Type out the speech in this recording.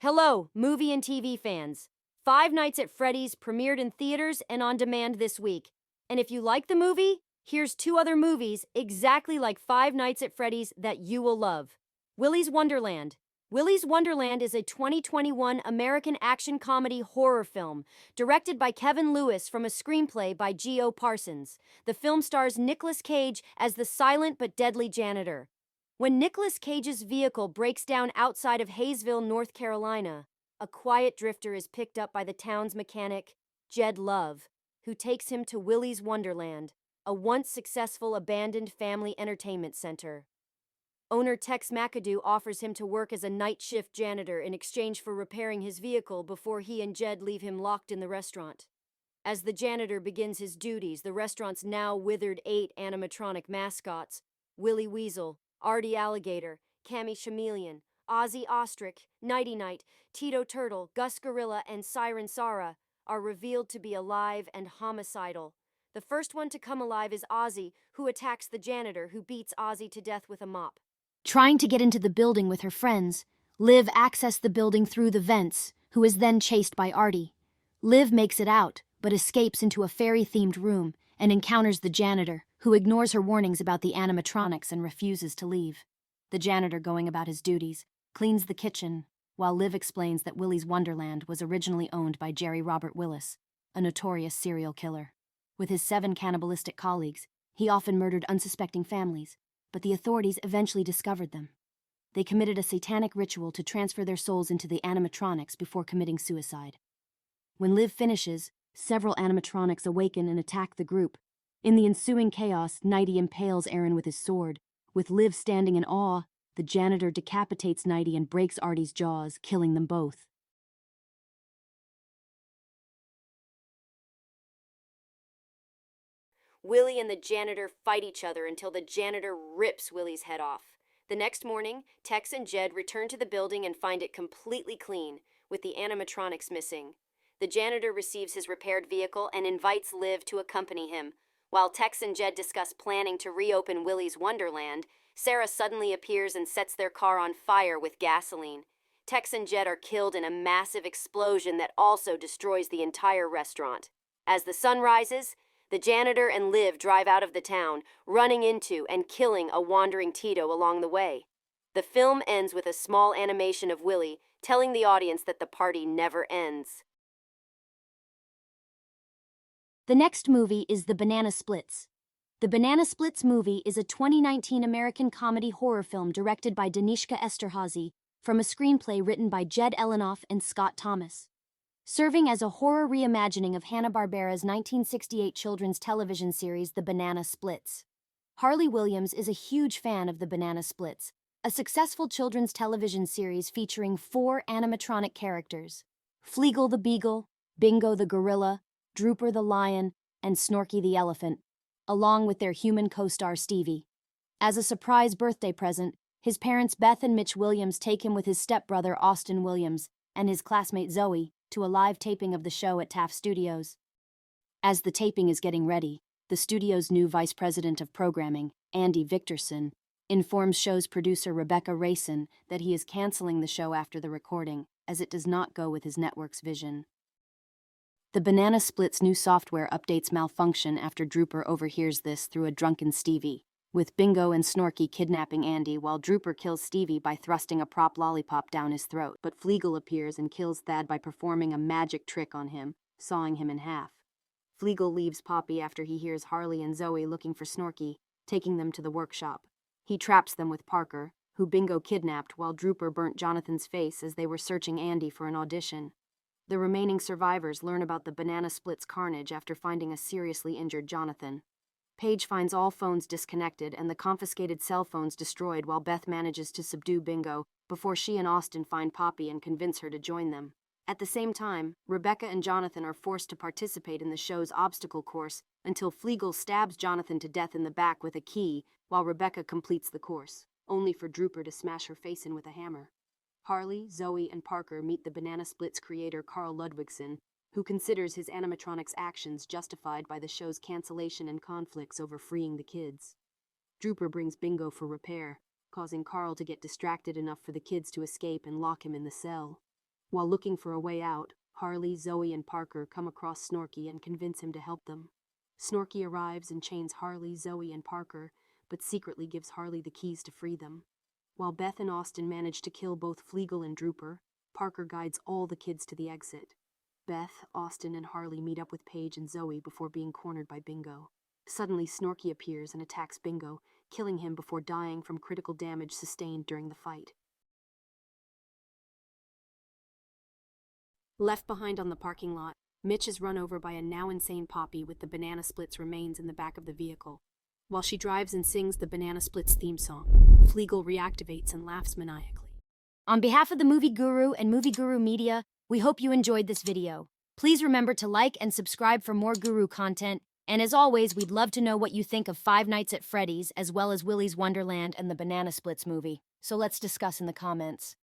Hello, movie and TV fans. Five Nights at Freddy's premiered in theaters and on demand this week. And if you like the movie, here's two other movies exactly like Five Nights at Freddy's that you will love. Willys Wonderland. Willys Wonderland is a 2021 American action comedy horror film directed by Kevin Lewis from a screenplay by G.O. Parsons. The film stars Nicolas Cage as the silent but deadly janitor. When Nicolas Cage's vehicle breaks down outside of Hayesville, North Carolina, a quiet drifter is picked up by the town's mechanic, Jed Love, who takes him to Willys Wonderland, a once successful abandoned family entertainment center. Owner Tex McAdoo offers him to work as a night shift janitor in exchange for repairing his vehicle before he and Jed leave him locked in the restaurant. As the janitor begins his duties, the restaurant's now withered 8 animatronic mascots, Willie Weasel, Artie Alligator, Cammy Chameleon, Ozzy Ostrich, Nighty Night, Tito Turtle, Gus Gorilla, and Siren Sara, are revealed to be alive and homicidal. The first one to come alive is Ozzy, who attacks the janitor, who beats Ozzy to death with a mop. Trying to get into the building with her friends, Liv accessed the building through the vents, who is then chased by Artie. Liv makes it out, but escapes into a fairy-themed room and encounters the janitor, who ignores her warnings about the animatronics and refuses to leave. The janitor, going about his duties, cleans the kitchen, while Liv explains that Willys Wonderland was originally owned by Jerry Robert Willis, a notorious serial killer. With his 7 cannibalistic colleagues, he often murdered unsuspecting families, but the authorities eventually discovered them. They committed a satanic ritual to transfer their souls into the animatronics before committing suicide. When Liv finishes, several animatronics awaken and attack the group. In the ensuing chaos, Nighty impales Aaron with his sword. With Liv standing in awe, the janitor decapitates Nighty and breaks Artie's jaws, killing them both. Willie and the janitor fight each other until the janitor rips Willie's head off. The next morning, Tex and Jed return to the building and find it completely clean, with the animatronics missing. The janitor receives his repaired vehicle and invites Liv to accompany him. While Tex and Jed discuss planning to reopen Willys Wonderland, Sarah suddenly appears and sets their car on fire with gasoline. Tex and Jed are killed in a massive explosion that also destroys the entire restaurant. As the sun rises, the janitor and Liv drive out of the town, running into and killing a wandering Tito along the way. The film ends with a small animation of Willie telling the audience that the party never ends. The next movie is The Banana Splits. The Banana Splits movie is a 2019 American comedy horror film directed by Danishka Esterhazy from a screenplay written by Jed Elinoff and Scott Thomas. Serving as a horror reimagining of Hanna-Barbera's 1968 children's television series The Banana Splits. Harley Williams is a huge fan of The Banana Splits, a successful children's television series featuring 4 animatronic characters: Fleagle the Beagle, Bingo the Gorilla, Drooper the Lion, and Snorky the Elephant, along with their human co-star Stevie. As a surprise birthday present, his parents Beth and Mitch Williams take him with his stepbrother Austin Williams and his classmate Zoe to a live taping of the show at Taft Studios. As the taping is getting ready, the studio's new vice president of programming, Andy Victorson, informs show's producer Rebecca Rayson that he is canceling the show after the recording, as it does not go with his network's vision. The Banana Splits new software updates malfunction after Drooper overhears this through a drunken Stevie, with Bingo and Snorky kidnapping Andy while Drooper kills Stevie by thrusting a prop lollipop down his throat. But Fleagle appears and kills Thad by performing a magic trick on him, sawing him in half. Fleagle leaves Poppy after he hears Harley and Zoe looking for Snorky, taking them to the workshop. He traps them with Parker, who Bingo kidnapped while Drooper burnt Jonathan's face as they were searching Andy for an audition. The remaining survivors learn about the Banana Splits carnage after finding a seriously injured Jonathan. Paige finds all phones disconnected and the confiscated cell phones destroyed while Beth manages to subdue Bingo before she and Austin find Poppy and convince her to join them. At the same time, Rebecca and Jonathan are forced to participate in the show's obstacle course until Fleagle stabs Jonathan to death in the back with a key while Rebecca completes the course, only for Drooper to smash her face in with a hammer. Harley, Zoe, and Parker meet the Banana Splits creator Carl Ludwigson, who considers his animatronics' actions justified by the show's cancellation and conflicts over freeing the kids. Drooper brings Bingo for repair, causing Carl to get distracted enough for the kids to escape and lock him in the cell. While looking for a way out, Harley, Zoe, and Parker come across Snorky and convince him to help them. Snorky arrives and chains Harley, Zoe, and Parker, but secretly gives Harley the keys to free them. While Beth and Austin manage to kill both Fleagle and Drooper, Parker guides all the kids to the exit. Beth, Austin, and Harley meet up with Paige and Zoe before being cornered by Bingo. Suddenly, Snorky appears and attacks Bingo, killing him before dying from critical damage sustained during the fight. Left behind on the parking lot, Mitch is run over by a now insane Poppy with the Banana Splits remains in the back of the vehicle. While she drives and sings the Banana Splits theme song, Fleagle reactivates and laughs maniacally. On behalf of the Movie Guru and Movie Guru Media, we hope you enjoyed this video. Please remember to like and subscribe for more Guru content, and as always, we'd love to know what you think of Five Nights at Freddy's, as well as Willys Wonderland and the Banana Splits movie. So let's discuss in the comments.